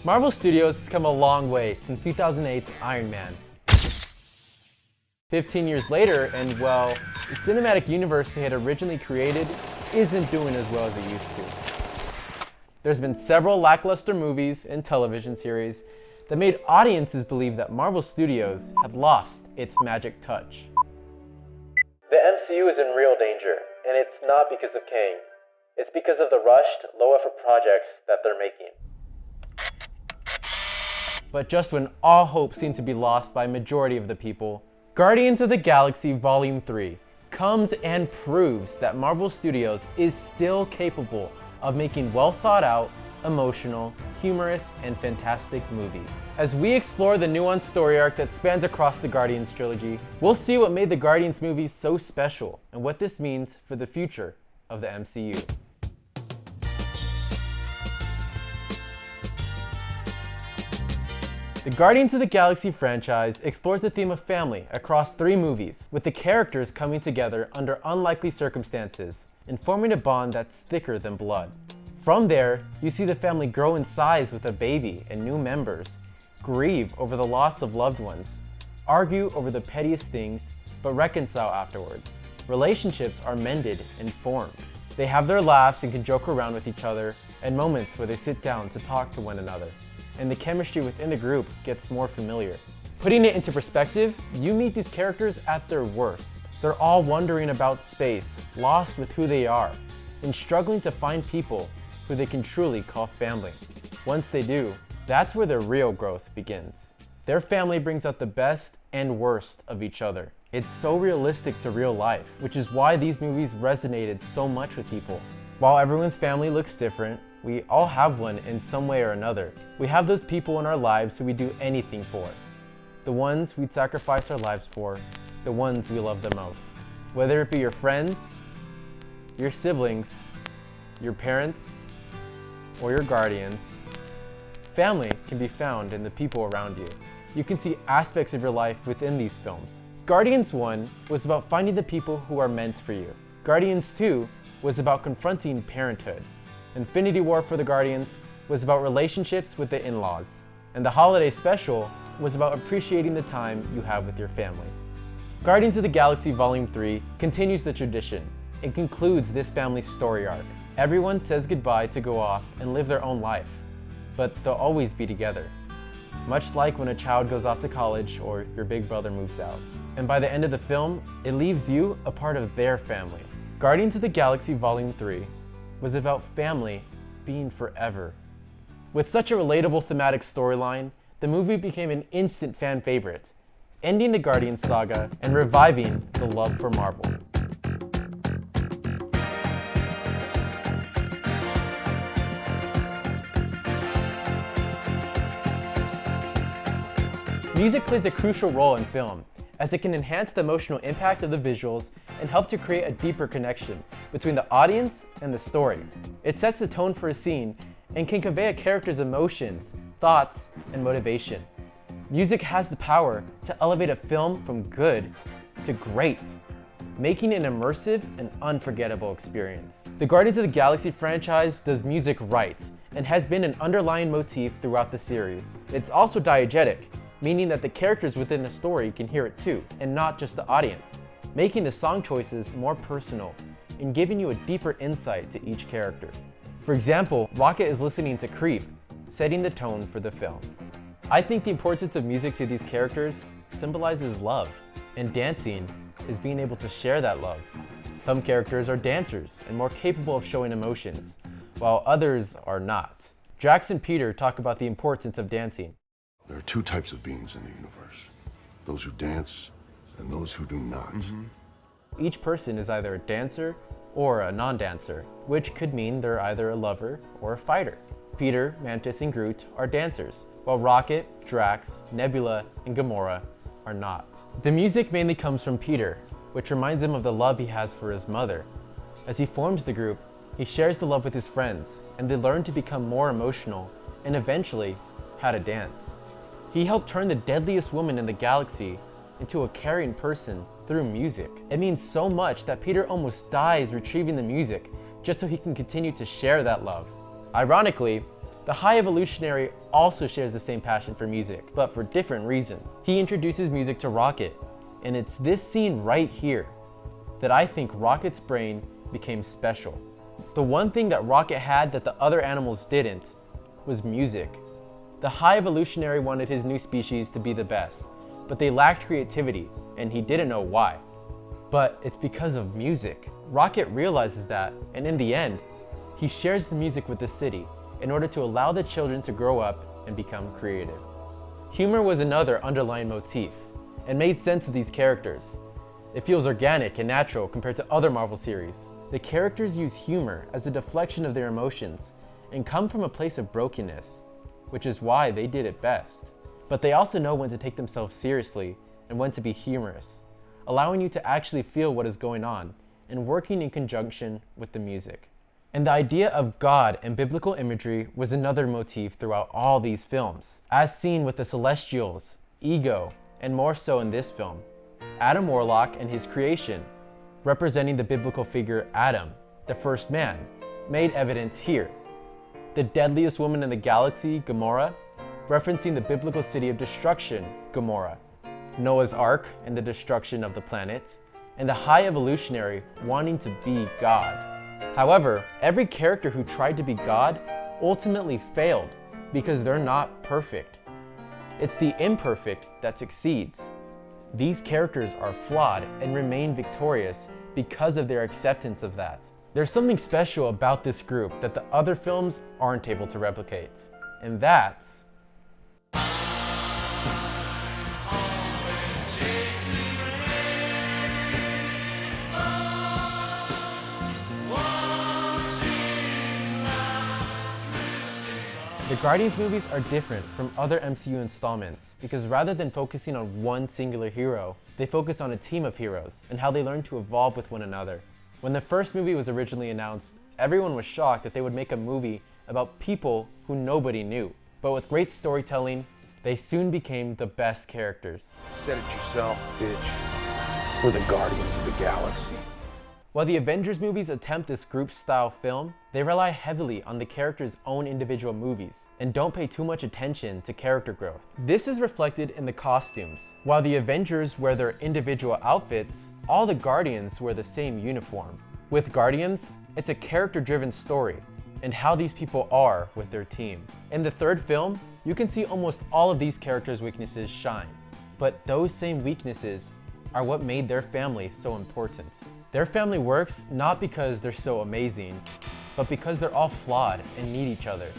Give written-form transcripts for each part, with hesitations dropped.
Marvel Studios has come a long way since 2008's Iron Man. 15 years later, and well, the cinematic universe they had originally created isn't doing as well as it used to. There's been several lackluster movies and television series that made audiences believe that Marvel Studios had lost its magic touch. The MCU is in real danger, and it's not because of Kang. It's because of the rushed, low-effort projects that they're making. But just when all hope seemed to be lost by a majority of the people, Guardians of the Galaxy Volume 3 comes and proves that Marvel Studios is still capable of making well-thought-out, emotional, humorous, and fantastic movies. As we explore the nuanced story arc that spans across the Guardians trilogy, we'll see what made the Guardians movies so special and what this means for the future of the MCU. The Guardians of the Galaxy franchise explores the theme of family across 3 movies, with the characters coming together under unlikely circumstances and forming a bond that's thicker than blood. From there, you see the family grow in size with a baby and new members, grieve over the loss of loved ones, argue over the pettiest things, but reconcile afterwards. Relationships are mended and formed. They have their laughs and can joke around with each other, and moments where they sit down to talk to one another. And the chemistry within the group gets more familiar. Putting it into perspective, you meet these characters at their worst. They're all wondering about space, lost with who they are, and struggling to find people who they can truly call family. Once they do, that's where their real growth begins. Their family brings out the best and worst of each other. It's so realistic to real life, which is why these movies resonated so much with people. While everyone's family looks different, we all have one in some way or another. We have those people in our lives who we do anything for. The ones we'd sacrifice our lives for, the ones we love the most. Whether it be your friends, your siblings, your parents, or your guardians, family can be found in the people around you. You can see aspects of your life within these films. Guardians 1 was about finding the people who are meant for you. Guardians 2 was about confronting parenthood. Infinity War for the Guardians was about relationships with the in-laws. And the holiday special was about appreciating the time you have with your family. Guardians of the Galaxy Volume 3 continues the tradition. It concludes this family's story arc. Everyone says goodbye to go off and live their own life, but they'll always be together. Much like when a child goes off to college or your big brother moves out. And by the end of the film, it leaves you a part of their family. Guardians of the Galaxy Volume 3 was about family being forever. With such a relatable thematic storyline, the movie became an instant fan favorite, ending the Guardians saga and reviving the love for Marvel. Music plays a crucial role in film, as it can enhance the emotional impact of the visuals and help to create a deeper connection between the audience and the story. It sets the tone for a scene and can convey a character's emotions, thoughts, and motivation. Music has the power to elevate a film from good to great, making it an immersive and unforgettable experience. The Guardians of the Galaxy franchise does music right and has been an underlying motif throughout the series. It's also diegetic, meaning that the characters within the story can hear it too, and not just the audience, making the song choices more personal and giving you a deeper insight to each character. For example, Rocket is listening to Creep, setting the tone for the film. I think the importance of music to these characters symbolizes love, and dancing is being able to share that love. Some characters are dancers and more capable of showing emotions, while others are not. Drax and Peter talk about the importance of dancing. There are 2 types of beings in the universe. Those who dance and those who do not. Each person is either a dancer or a non-dancer, which could mean they're either a lover or a fighter. Peter, Mantis, and Groot are dancers, while Rocket, Drax, Nebula, and Gamora are not. The music mainly comes from Peter, which reminds him of the love he has for his mother. As he forms the group, he shares the love with his friends, and they learn to become more emotional and eventually how to dance. He helped turn the deadliest woman in the galaxy into a caring person through music. It means so much that Peter almost dies retrieving the music just so he can continue to share that love. Ironically, The High Evolutionary also shares the same passion for music, but for different reasons. He introduces music to Rocket, and it's this scene right here that I think Rocket's brain became special. The one thing that Rocket had that the other animals didn't was music. The High Evolutionary wanted his new species to be the best, but they lacked creativity, and he didn't know why. But it's because of music. Rocket realizes that, and in the end, he shares the music with the city in order to allow the children to grow up and become creative. Humor was another underlying motif, and made sense of these characters. It feels organic and natural compared to other Marvel series. The characters use humor as a deflection of their emotions and come from a place of brokenness, which is why they did it best. But they also know when to take themselves seriously and when to be humorous, allowing you to actually feel what is going on and working in conjunction with the music. And the idea of God and biblical imagery was another motif throughout all these films, as seen with the Celestials, Ego, and more so in this film. Adam Warlock and his creation, representing the biblical figure Adam, the first man, made evident here. The deadliest woman in the galaxy, Gamora, referencing the biblical city of destruction, Gomorrah. Noah's Ark and the destruction of the planet, and the High Evolutionary wanting to be God. However, every character who tried to be God ultimately failed because they're not perfect. It's the imperfect that succeeds. These characters are flawed and remain victorious because of their acceptance of that. There's something special about this group that the other films aren't able to replicate, and that's The Guardians movies are different from other MCU installments because rather than focusing on one singular hero, they focus on a team of heroes and how they learn to evolve with one another. When the first movie was originally announced, everyone was shocked that they would make a movie about people who nobody knew. But with great storytelling, they soon became the best characters. Said it yourself, bitch. We're the Guardians of the Galaxy. While the Avengers movies attempt this group-style film, they rely heavily on the characters' own individual movies and don't pay too much attention to character growth. This is reflected in the costumes. While the Avengers wear their individual outfits, all the Guardians wear the same uniform. With Guardians, it's a character-driven story and how these people are with their team. In the third film, you can see almost all of these characters' weaknesses shine, but those same weaknesses are what made their family so important. Their family works not because they're so amazing, but because they're all flawed and need each other.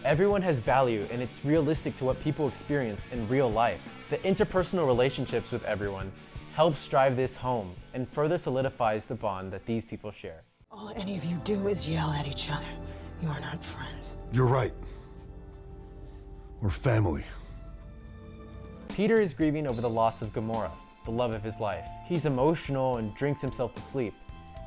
Everyone has value and it's realistic to what people experience in real life. The interpersonal relationships with everyone helps drive this home and further solidifies the bond that these people share. All any of you do is yell at each other. You are not friends. You're right. We're family. Peter is grieving over the loss of Gamora, the love of his life. He's emotional and drinks himself to sleep,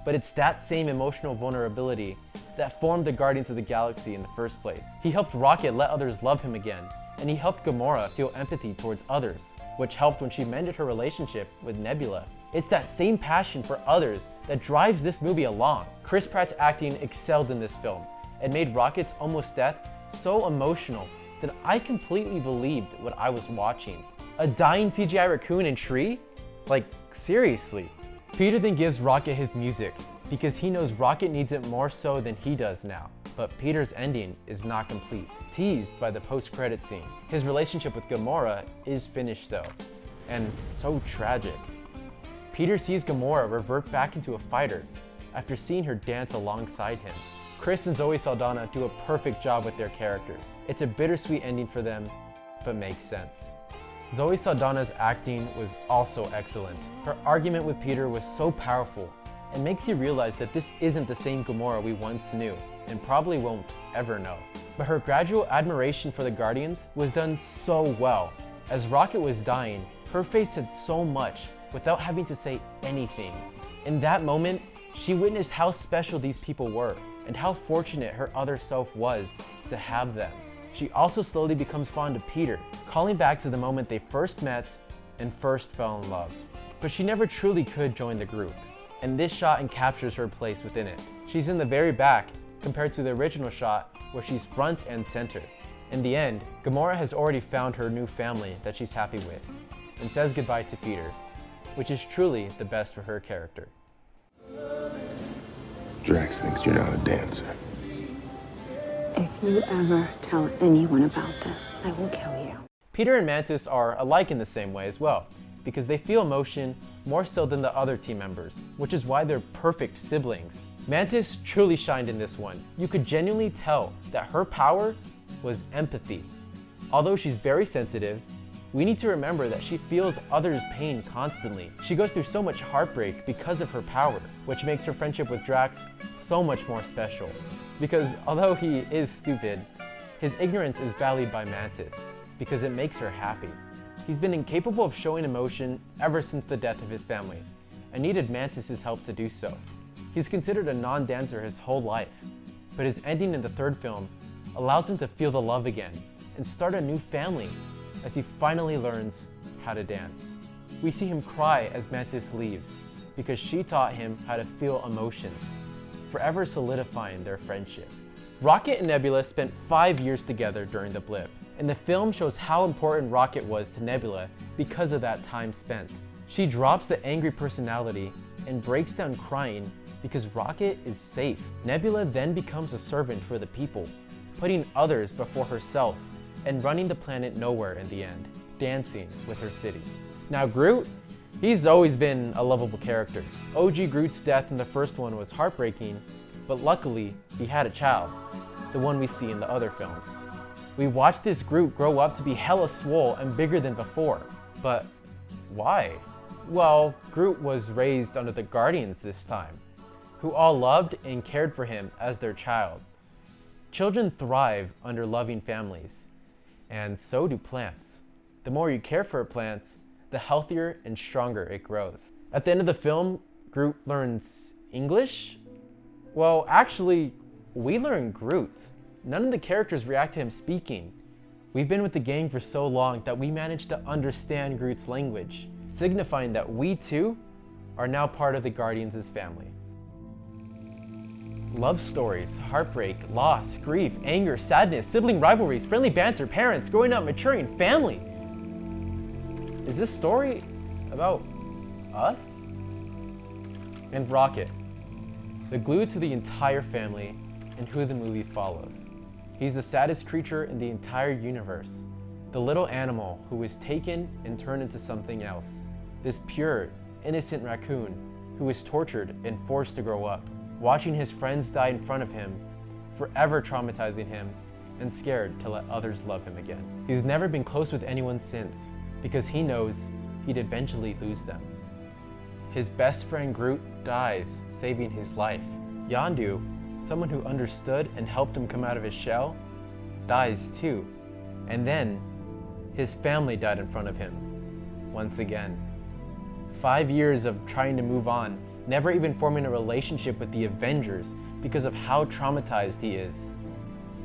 but it's that same emotional vulnerability that formed the Guardians of the Galaxy in the first place. He helped Rocket let others love him again, and he helped Gamora feel empathy towards others, which helped when she mended her relationship with Nebula. It's that same passion for others that drives this movie along. Chris Pratt's acting excelled in this film and made Rocket's almost death so emotional that I completely believed what I was watching. A dying CGI raccoon and tree? Like, seriously. Peter then gives Rocket his music because he knows Rocket needs it more so than he does now. But Peter's ending is not complete, teased by the post-credit scene. His relationship with Gamora is finished though, and so tragic. Peter sees Gamora revert back into a fighter after seeing her dance alongside him. Chris and Zoe Saldana do a perfect job with their characters. It's a bittersweet ending for them, but makes sense. Zoe Saldana's acting was also excellent. Her argument with Peter was so powerful and makes you realize that this isn't the same Gamora we once knew and probably won't ever know. But her gradual admiration for the Guardians was done so well. As Rocket was dying, her face said so much without having to say anything. In that moment, she witnessed how special these people were and how fortunate her other self was to have them. She also slowly becomes fond of Peter, calling back to the moment they first met and first fell in love. But she never truly could join the group, and this shot encaptures her place within it. She's in the very back, compared to the original shot where she's front and center. In the end, Gamora has already found her new family that she's happy with, and says goodbye to Peter, which is truly the best for her character. Drax thinks you're not a dancer. If you ever tell anyone about this, I will kill you. Peter and Mantis are alike in the same way as well, because they feel emotion more so than the other team members, which is why they're perfect siblings. Mantis truly shined in this one. You could genuinely tell that her power was empathy. Although she's very sensitive, we need to remember that she feels others' pain constantly. She goes through so much heartbreak because of her power, which makes her friendship with Drax so much more special. Because although he is stupid, his ignorance is valued by Mantis, because it makes her happy. He's been incapable of showing emotion ever since the death of his family, and needed Mantis' help to do so. He's considered a non-dancer his whole life, but his ending in the third film allows him to feel the love again and start a new family as he finally learns how to dance. We see him cry as Mantis leaves because she taught him how to feel emotions, forever solidifying their friendship. Rocket and Nebula spent 5 years together during the blip, and the film shows how important Rocket was to Nebula because of that time spent. She drops the angry personality and breaks down crying because Rocket is safe. Nebula then becomes a servant for the people, putting others before herself and running the planet nowhere in the end, dancing with her city. Now Groot, he's always been a lovable character. OG Groot's death in the first one was heartbreaking, but luckily he had a child, the one we see in the other films. We watched this Groot grow up to be hella swole and bigger than before, but why? Well, Groot was raised under the Guardians this time, who all loved and cared for him as their child. Children thrive under loving families, and so do plants. The more you care for plants, the healthier and stronger it grows. At the end of the film, Groot learns English? Well, actually, we learn Groot. None of the characters react to him speaking. We've been with the gang for so long that we managed to understand Groot's language, signifying that we too are now part of the Guardians' family. Love stories, heartbreak, loss, grief, anger, sadness, sibling rivalries, friendly banter, parents, growing up, maturing, family. Is this story about us? And Rocket, the glue to the entire family and who the movie follows. He's the saddest creature in the entire universe, the little animal who was taken and turned into something else. This pure, innocent raccoon who was tortured and forced to grow up, watching his friends die in front of him, forever traumatizing him, and scared to let others love him again. He's never been close with anyone since, because he knows he'd eventually lose them. His best friend Groot dies, saving his life. Yondu, someone who understood and helped him come out of his shell, dies too. And then, his family died in front of him, once again. 5 years of trying to move on, never even forming a relationship with the Avengers because of how traumatized he is.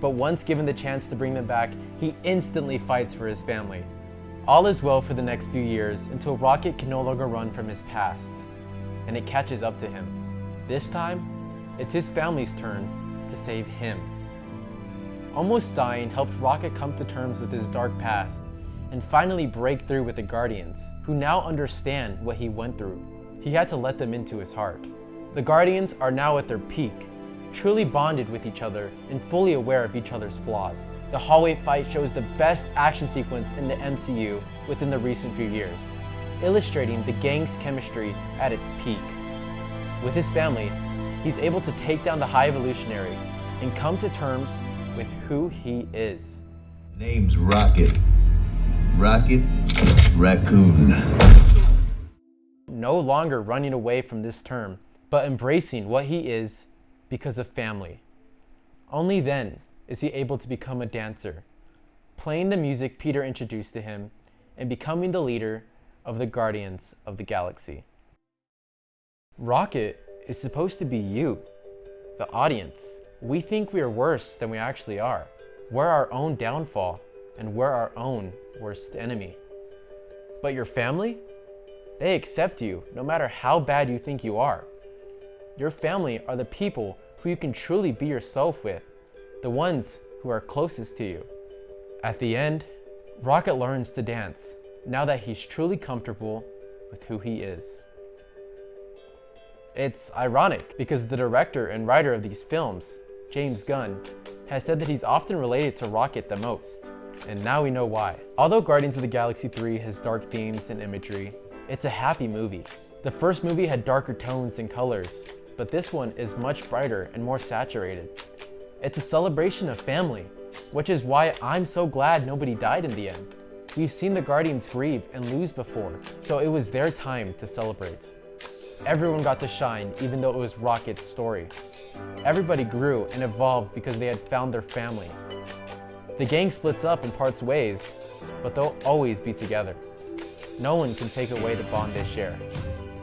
But once given the chance to bring them back, he instantly fights for his family. All is well for the next few years until Rocket can no longer run from his past, and it catches up to him. This time, it's his family's turn to save him. Almost dying helped Rocket come to terms with his dark past and finally break through with the Guardians, who now understand what he went through. He had to let them into his heart. The Guardians are now at their peak, truly bonded with each other and fully aware of each other's flaws. The hallway fight shows the best action sequence in the MCU within the recent few years, illustrating the gang's chemistry at its peak. With his family, he's able to take down the High Evolutionary and come to terms with who he is. Name's Rocket. Rocket Raccoon. No longer running away from this term, but embracing what he is because of family. Only then is he able to become a dancer, playing the music Peter introduced to him and becoming the leader of the Guardians of the Galaxy. Rocket is supposed to be you, the audience. We think we are worse than we actually are. We're our own downfall, and we're our own worst enemy. But your family? They accept you no matter how bad you think you are. Your family are the people who you can truly be yourself with, the ones who are closest to you. At the end, Rocket learns to dance now that he's truly comfortable with who he is. It's ironic because the director and writer of these films, James Gunn, has said that he's often related to Rocket the most, and now we know why. Although Guardians of the Galaxy 3 has dark themes and imagery, it's a happy movie. The first movie had darker tones and colors, but this one is much brighter and more saturated. It's a celebration of family, which is why I'm so glad nobody died in the end. We've seen the Guardians grieve and lose before, so it was their time to celebrate. Everyone got to shine even though it was Rocket's story. Everybody grew and evolved because they had found their family. The gang splits up and parts ways, but they'll always be together. No one can take away the bond they share.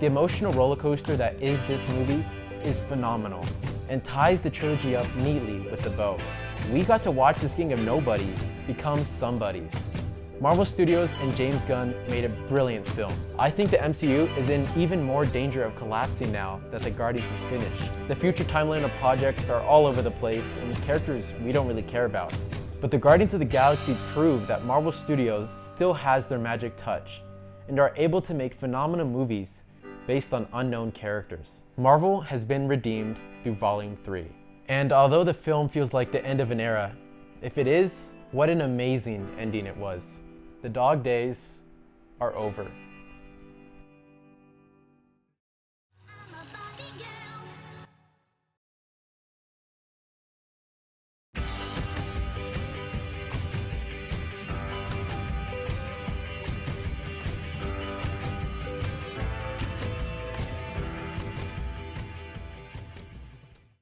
The emotional roller coaster that is this movie is phenomenal and ties the trilogy up neatly with the bow. We got to watch this gang of nobodies become somebodies. Marvel Studios and James Gunn made a brilliant film. I think the MCU is in even more danger of collapsing now that the Guardians is finished. The future timeline of projects are all over the place and characters we don't really care about. But the Guardians of the Galaxy prove that Marvel Studios still has their magic touch and are able to make phenomenal movies based on unknown characters. Marvel has been redeemed through Volume 3. And although the film feels like the end of an era, if it is, what an amazing ending it was. The dog days are over.